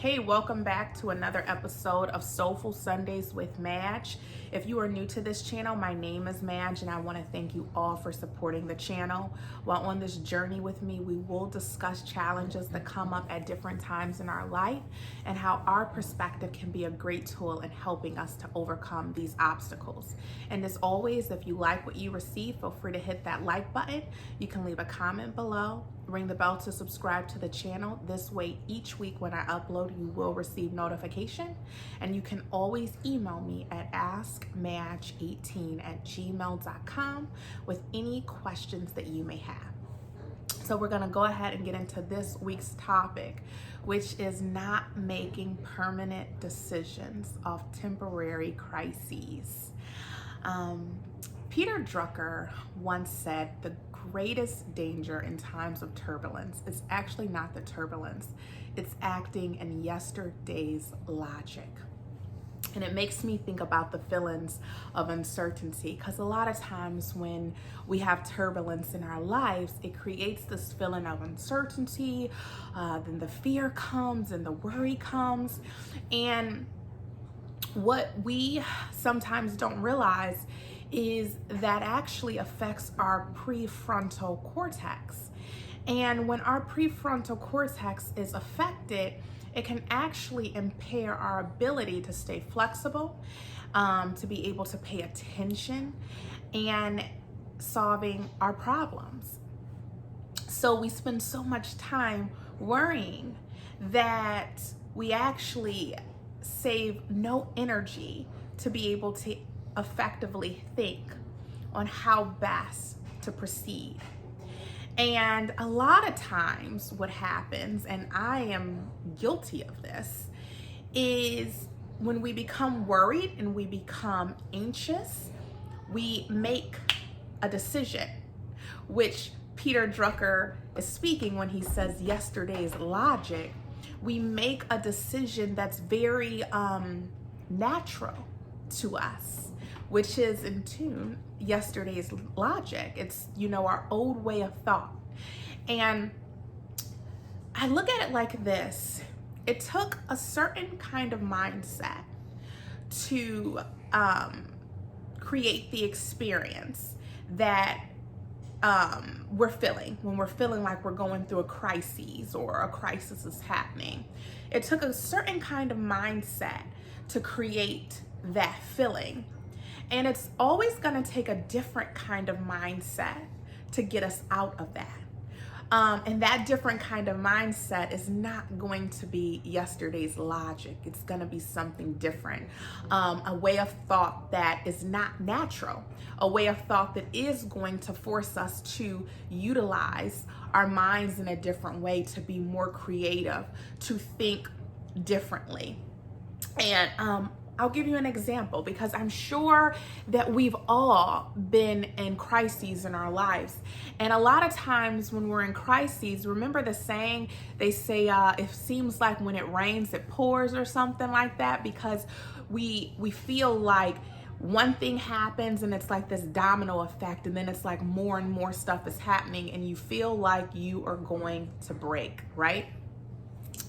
Hey, welcome back to another episode of Soulful Sundays with Madge. If you are new to this channel, my name is Madge and I want to thank you all for supporting the channel. While on this journey with me, we will discuss challenges that come up at different times in our life and how our perspective can be a great tool in helping us to overcome these obstacles. And as always, if you like what you receive, feel free to hit that like button. You can leave a comment below. Ring the bell to subscribe to the channel. This way, each week when I upload, you will receive notification. And you can always email me at askmadge18@gmail.com with any questions that you may have. So we're going to go ahead and get into this week's topic, which is not making permanent decisions of temporary crises. Peter Drucker once said the greatest danger in times of turbulence is actually not the turbulence, it's acting in yesterday's logic. And it makes me think about the feelings of uncertainty, because a lot of times when we have turbulence in our lives, it creates this feeling of uncertainty. Then the fear comes and the worry comes. And what we sometimes don't realize is that actually affects our prefrontal cortex. And when our prefrontal cortex is affected, it can actually impair our ability to stay flexible, to be able to pay attention and solving our problems. So we spend so much time worrying that we actually save no energy to be able to effectively think on how best to proceed. And a lot of times what happens, and I am guilty of this, is when we become worried and we become anxious, we make a decision, which Peter Drucker is speaking when he says yesterday's logic. We make a decision that's very natural to us, which is in tune yesterday's logic. It's, our old way of thought. And I look at it like this. It took a certain kind of mindset to create the experience that we're feeling when we're feeling like we're going through a crisis or a crisis is happening. It took a certain kind of mindset to create that feeling. And it's always going to take a different kind of mindset to get us out of that. And that different kind of mindset is not going to be yesterday's logic. It's going to be something different. A way of thought that is not natural. A way of thought that is going to force us to utilize our minds in a different way, to be more creative, to think differently. And I'll give you an example, because I'm sure that we've all been in crises in our lives. And a lot of times when we're in crises, remember the saying, they say, it seems like when it rains, it pours, or something like that, because we feel like one thing happens and it's like this domino effect, and then it's like more and more stuff is happening and you feel like you are going to break, right?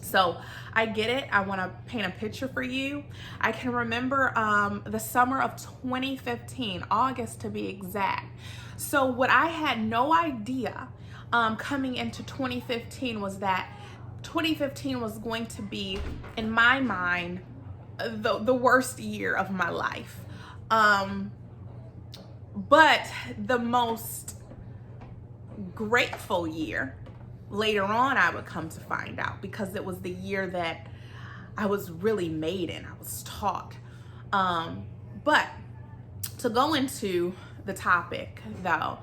So I get it. I want to paint a picture for you. I can remember the summer of 2015, August to be exact. So what I had no idea coming into 2015 was that 2015 was going to be, in my mind, the worst year of my life. But the most grateful year. Later on, I would come to find out, because it was the year that I was really made in. I was taught. But to go into the topic, though,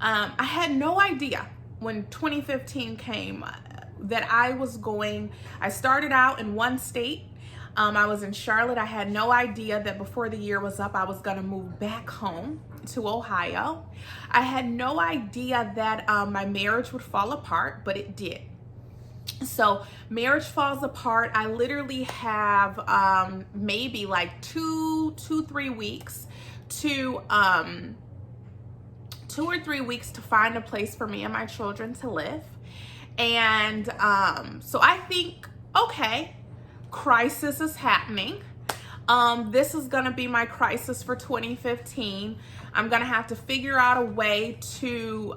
I had no idea when 2015 came that I started out in one state. I was in Charlotte. I had no idea that before the year was up, I was going to move back home to Ohio. I had no idea that my marriage would fall apart, but it did. So marriage falls apart. I literally have maybe like 2-3 weeks to 2 or 3 weeks to find a place for me and my children to live. And so I think, okay, crisis is happening. This is going to be my crisis for 2015. I'm going to have to figure out a way to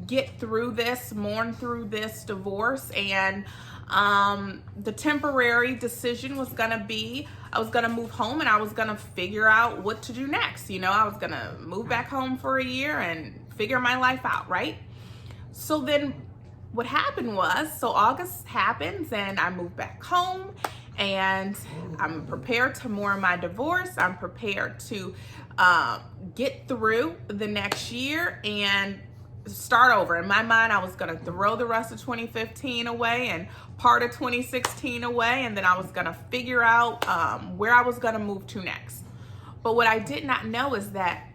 get through this, mourn through this divorce. And the temporary decision was going to be, I was going to move home and I was going to figure out what to do next. You know, I was going to move back home for a year and figure my life out, right? So then what happened was, so August happens and I moved back home and I'm prepared to mourn my divorce. I'm prepared to get through the next year and start over. In my mind, I was going to throw the rest of 2015 away and part of 2016 away, and then I was going to figure out where I was going to move to next. But what I did not know is that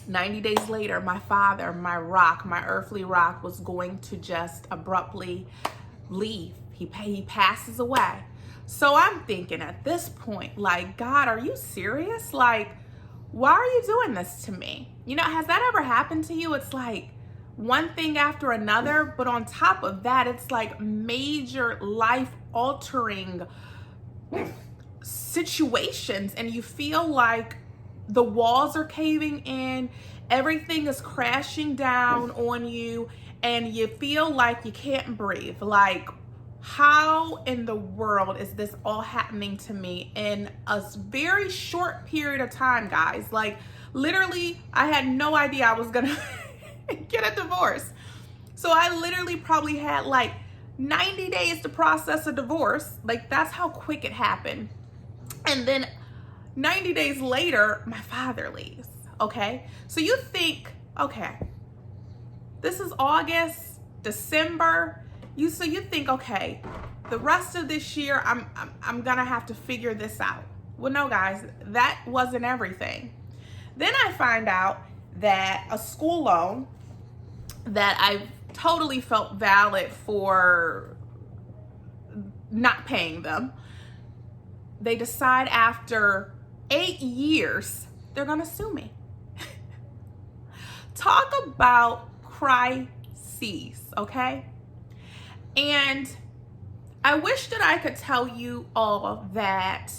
90 days later, my father, my rock, my earthly rock, was going to just abruptly leave. He passes away. So I'm thinking at this point, like, God, are you serious? Like, why are you doing this to me? You know, has that ever happened to you? It's like one thing after another, but on top of that, it's like major life-altering situations, and you feel like the walls are caving in, everything is crashing down on you, and you feel like you can't breathe. Like, how in the world is this all happening to me in a very short period of time, guys? Like, literally, I had no idea I was gonna get a divorce. So I literally probably had like 90 days to process a divorce. Like, that's how quick it happened. And then 90 days later, my father leaves, okay? So you think, okay, this is August, December. You think, okay, the rest of this year, I'm gonna have to figure this out. Well, no, guys, that wasn't everything. Then I find out that a school loan that I totally felt valid for not paying them, they decide after 8 years, they're gonna sue me. Talk about crises, okay? And I wish that I could tell you all that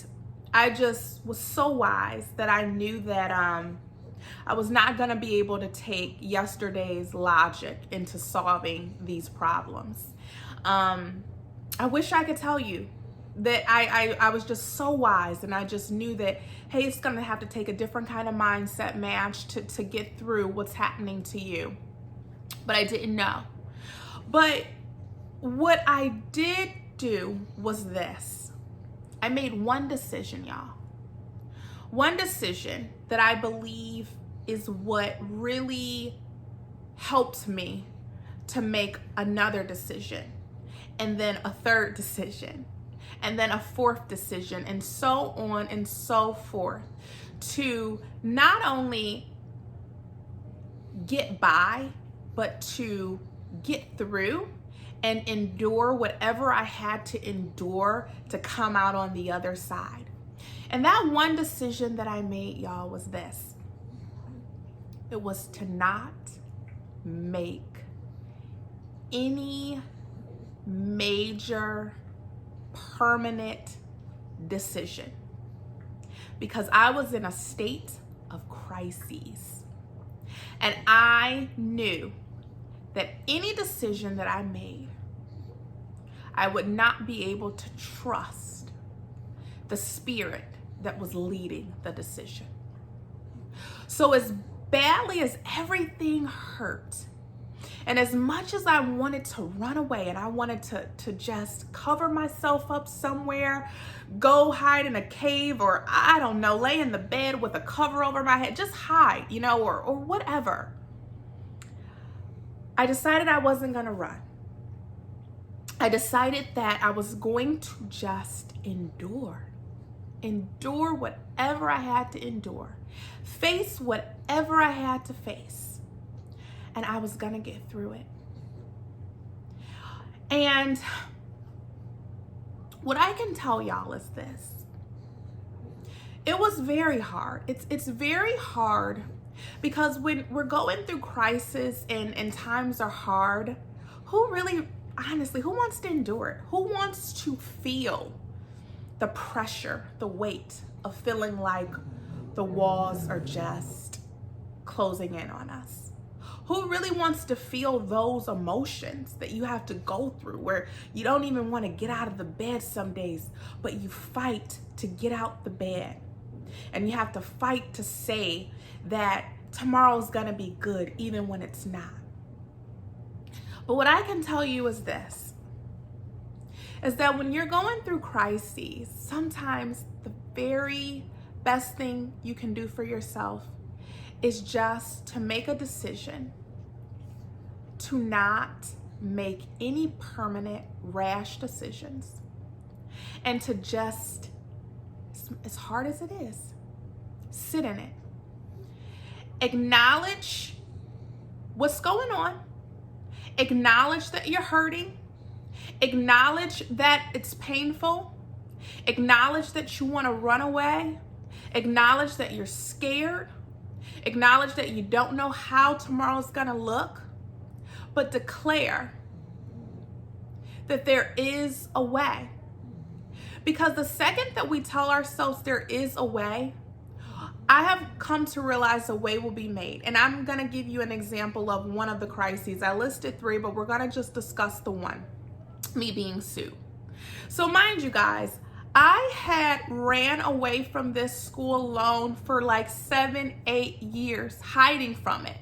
I just was so wise that I knew that I was not gonna be able to take yesterday's logic into solving these problems. I wish I could tell you that I was just so wise, and I just knew that, hey, it's gonna have to take a different kind of mindset match to get through what's happening to you. But I didn't know. But what I did do was this. I made one decision, y'all. One decision that I believe is what really helped me to make another decision, and then a third decision, and then a fourth decision, and so on and so forth, to not only get by, but to get through and endure whatever I had to endure to come out on the other side. And that one decision that I made, y'all, was this. It was to not make any major permanent decision, because I was in a state of crises, and I knew that any decision that I made, I would not be able to trust the spirit that was leading the decision. So as badly as everything hurt, and as much as I wanted to run away and I wanted to just cover myself up somewhere, go hide in a cave, or I don't know, lay in the bed with a cover over my head, just hide, you know, or whatever, I decided I wasn't gonna run. I decided that I was going to just endure whatever I had to endure, face whatever I had to face, and I was gonna get through it. And what I can tell y'all is this. It was very hard. It's very hard, because when we're going through crisis and times are hard, who really honestly, who wants to endure it? Who wants to feel the pressure, the weight of feeling like the walls are just closing in on us? Who really wants to feel those emotions that you have to go through, where you don't even want to get out of the bed some days, but you fight to get out the bed? And you have to fight to say that tomorrow's gonna be good even when it's not. But what I can tell you is this, is that when you're going through crises, sometimes the very best thing you can do for yourself is just to make a decision to not make any permanent rash decisions, and to just, as hard as it is, sit in it. Acknowledge what's going on. Acknowledge that you're hurting. Acknowledge that it's painful. Acknowledge that you want to run away. Acknowledge that you're scared. Acknowledge that you don't know how tomorrow's going to look. But declare that there is a way. Because the second that we tell ourselves there is a way, I have come to realize a way will be made. And I'm going to give you an example of one of the crises. I listed 3, but we're going to just discuss the one, me being sued. So mind you guys, I had ran away from this school loan for like 7-8 years, hiding from it,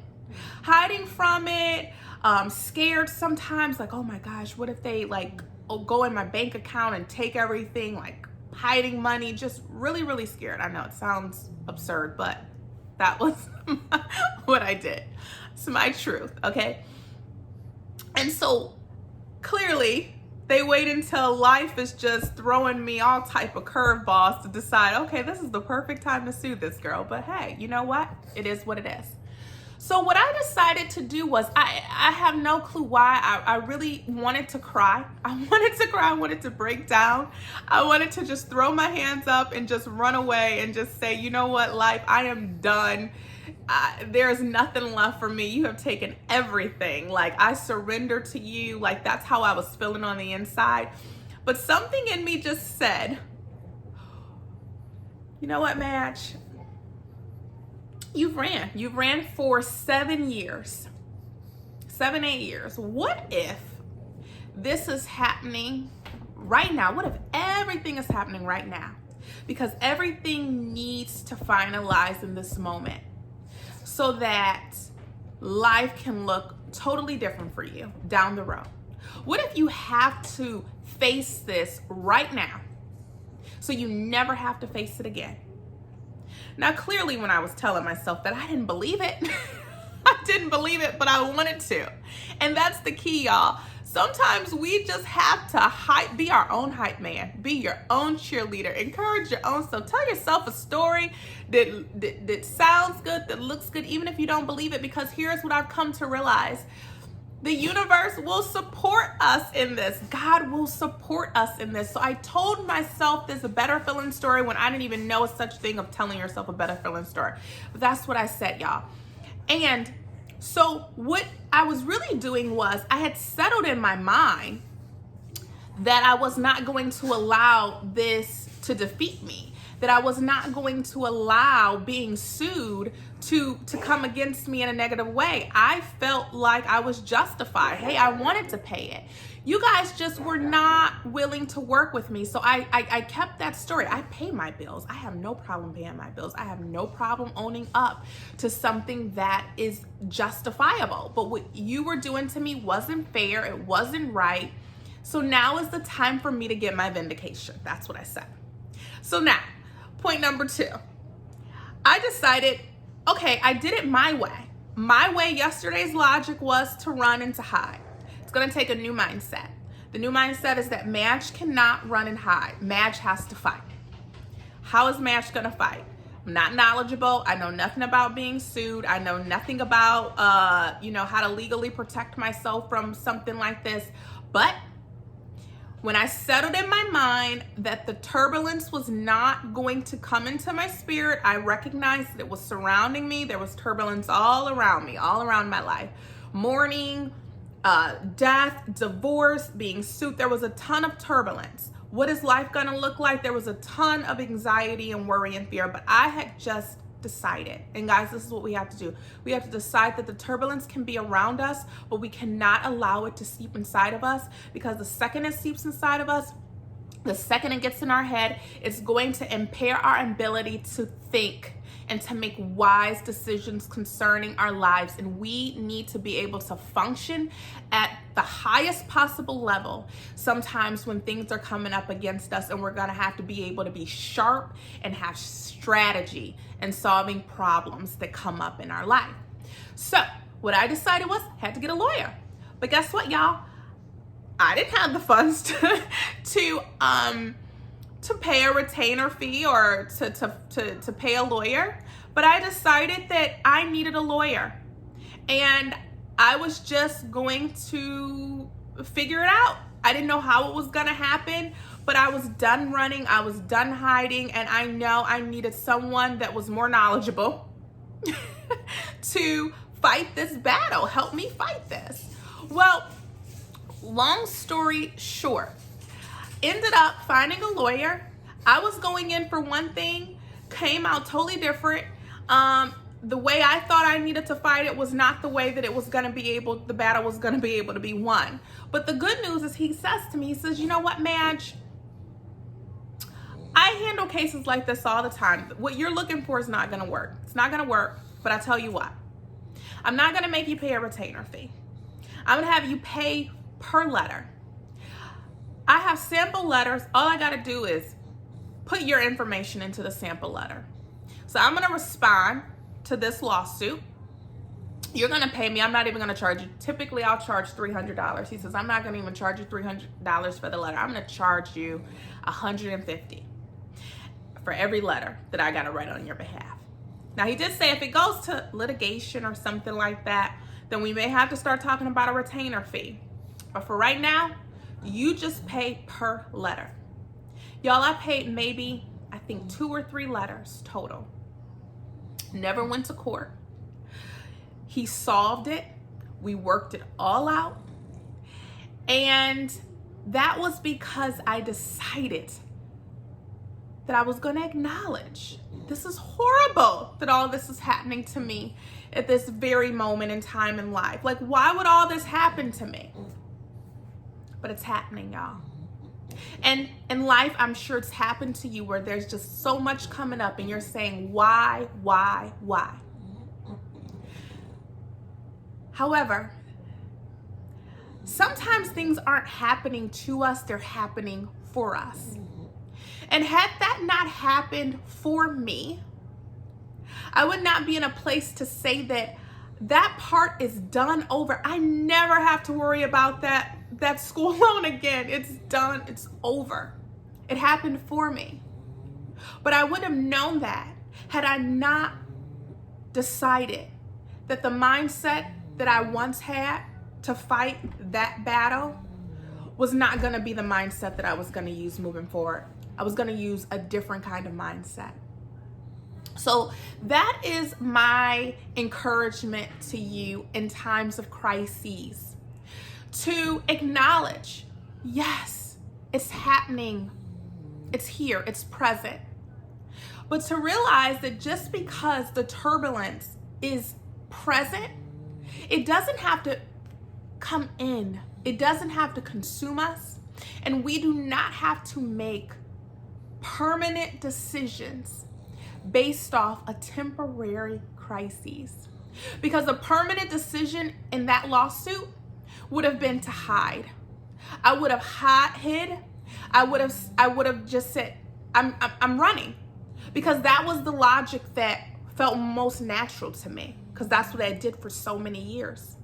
scared sometimes, like, oh my gosh, what if they like go in my bank account and take everything, like hiding money, just really, really scared. I know it sounds absurd, but that was what I did. It's my truth, okay? And so clearly they wait until life is just throwing me all type of curveballs to decide, okay, this is the perfect time to sue this girl. But hey, you know what? It is what it is. So what I decided to do was, I have no clue why, I really wanted to cry. I wanted to break down. I wanted to just throw my hands up and just run away and just say, you know what, life, I am done. There's nothing left for me. You have taken everything. Like, I surrender to you. Like, that's how I was feeling on the inside. But something in me just said, you know what, Madge? You've ran for 7 years, 7-8 years. What if this is happening right now? What if everything is happening right now? Because everything needs to finalize in this moment so that life can look totally different for you down the road. What if you have to face this right now so you never have to face it again? Now, clearly, when I was telling myself that, I didn't believe it. I didn't believe it, but I wanted to. And that's the key, y'all. Sometimes we just have to be our own hype man, be your own cheerleader, encourage your own self. Tell yourself a story that sounds good, that looks good, even if you don't believe it, because here's what I've come to realize. The universe will support us in this. God will support us in this. So I told myself this a better feeling story when I didn't even know a such thing of telling yourself a better feeling story. But that's what I said, y'all. And so what I was really doing was, I had settled in my mind that I was not going to allow this to defeat me, that I was not going to allow being sued to come against me in a negative way. I felt like I was justified. Hey, I wanted to pay it. You guys just were not willing to work with me. So I kept that story. I pay my bills. I have no problem paying my bills. I have no problem owning up to something that is justifiable. But what you were doing to me wasn't fair. It wasn't right. So now is the time for me to get my vindication. That's what I said. So now, point number 2. I decided, okay, I did it my way. My way, yesterday's logic was to run and to hide. It's going to take a new mindset. The new mindset is that Madge cannot run and hide. Madge has to fight. How is Madge going to fight? I'm not knowledgeable. I know nothing about being sued. I know nothing about, how to legally protect myself from something like this. But when I settled in my mind that the turbulence was not going to come into my spirit, I recognized that it was surrounding me. There was turbulence all around me, all around my life. Mourning, death, divorce, being sued. There was a ton of turbulence. What is life going to look like? There was a ton of anxiety and worry and fear, but I had just decided. And guys, this is what we have to do. We have to decide that the turbulence can be around us, but we cannot allow it to seep inside of us, because the second it seeps inside of us, the second it gets in our head, it's going to impair our ability to think and to make wise decisions concerning our lives. And we need to be able to function at the highest possible level sometimes when things are coming up against us, and we're going to have to be able to be sharp and have strategy in solving problems that come up in our life. So what I decided was I had to get a lawyer. But guess what, y'all? I didn't have the funds to pay a retainer fee or to pay a lawyer, but I decided that I needed a lawyer, and I was just going to figure it out. I didn't know how it was going to happen, but I was done running, I was done hiding, and I know I needed someone that was more knowledgeable to fight this battle, help me fight this. Well, long story short, ended up finding a lawyer. I was going in for one thing, came out totally different. The way I thought I needed to fight it was not the way that it was going to be able, the battle was going to be able to be won. But the good news is he says to me, he says, you know what, Madge? I handle cases like this all the time. What you're looking for is not going to work. It's not going to work, but I tell you what, I'm not going to make you pay a retainer fee. I'm going to have you pay per letter. I have sample letters. All I got to do is put your information into the sample letter. So I'm going to respond to this lawsuit. You're going to pay me. I'm not even going to charge you. Typically, I'll charge $300. He says, I'm not going to even charge you $300 for the letter. I'm going to charge you $150 for every letter that I got to write on your behalf. Now, he did say if it goes to litigation or something like that, then we may have to start talking about a retainer fee. But for right now, you just pay per letter. Y'all, I paid maybe, I think 2 or 3 letters total. Never went to court. He solved it. We worked it all out. And that was because I decided that I was going to acknowledge this is horrible that all this is happening to me at this very moment in time in life. Like, why would all this happen to me? But it's happening, y'all. And in life, I'm sure it's happened to you where there's just so much coming up and you're saying, why? However, sometimes things aren't happening to us, they're happening for us. And had that not happened for me, I would not be in a place to say that that part is done over. I never have to worry about that school loan again. It's done. It's over. It happened for me. But I would have known that had I not decided that the mindset that I once had to fight that battle was not going to be the mindset that I was going to use moving forward. I was going to use a different kind of mindset. So that is my encouragement to you in times of crises. To acknowledge, yes, it's happening. It's here. It's present. But to realize that just because the turbulence is present, it doesn't have to come in. It doesn't have to consume us. And we do not have to make permanent decisions based off a temporary crisis. Because a permanent decision in that lawsuit would have been to hide. I would have hid. I would have just said, I'm running. Because that was the logic that felt most natural to me. Because that's what I did for so many years.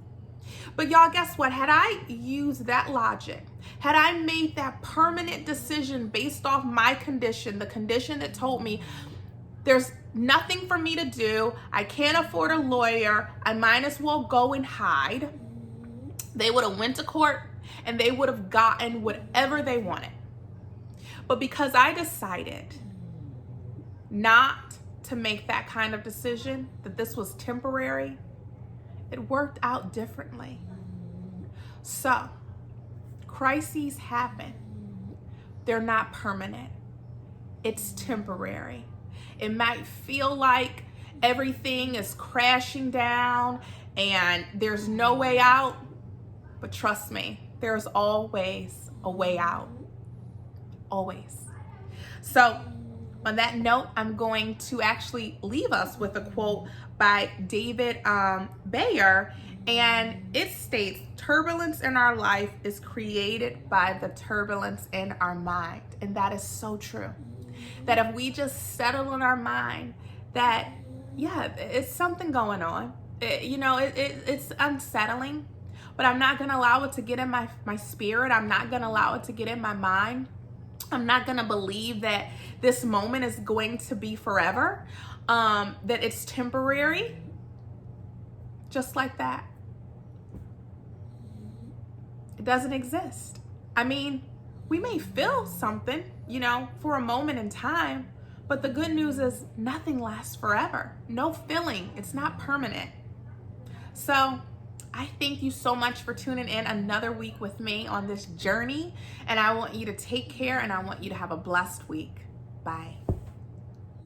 But y'all, guess what? Had I used that logic, had I made that permanent decision based off my condition, the condition that told me there's nothing for me to do, I can't afford a lawyer, I might as well go and hide, they would have went to court and they would have gotten whatever they wanted. But because I decided not to make that kind of decision, that this was temporary, it worked out differently. So, crises happen. They're not permanent. It's temporary. It might feel like everything is crashing down and there's no way out, but trust me, there's always a way out. Always. So, on that note, I'm going to actually leave us with a quote by David Bayer, and it states, "Turbulence in our life is created by the turbulence in our mind." And that is so true. That if we just settle in our mind that, yeah, it's something going on, it's unsettling, but I'm not going to allow it to get in my spirit. I'm not going to allow it to get in my mind. I'm not going to believe that this moment is going to be forever, that it's temporary. Just like that. It doesn't exist. I mean, we may feel something, for a moment in time, but the good news is nothing lasts forever. No feeling. It's not permanent. So I thank you so much for tuning in another week with me on this journey. And I want you to take care, and I want you to have a blessed week. Bye.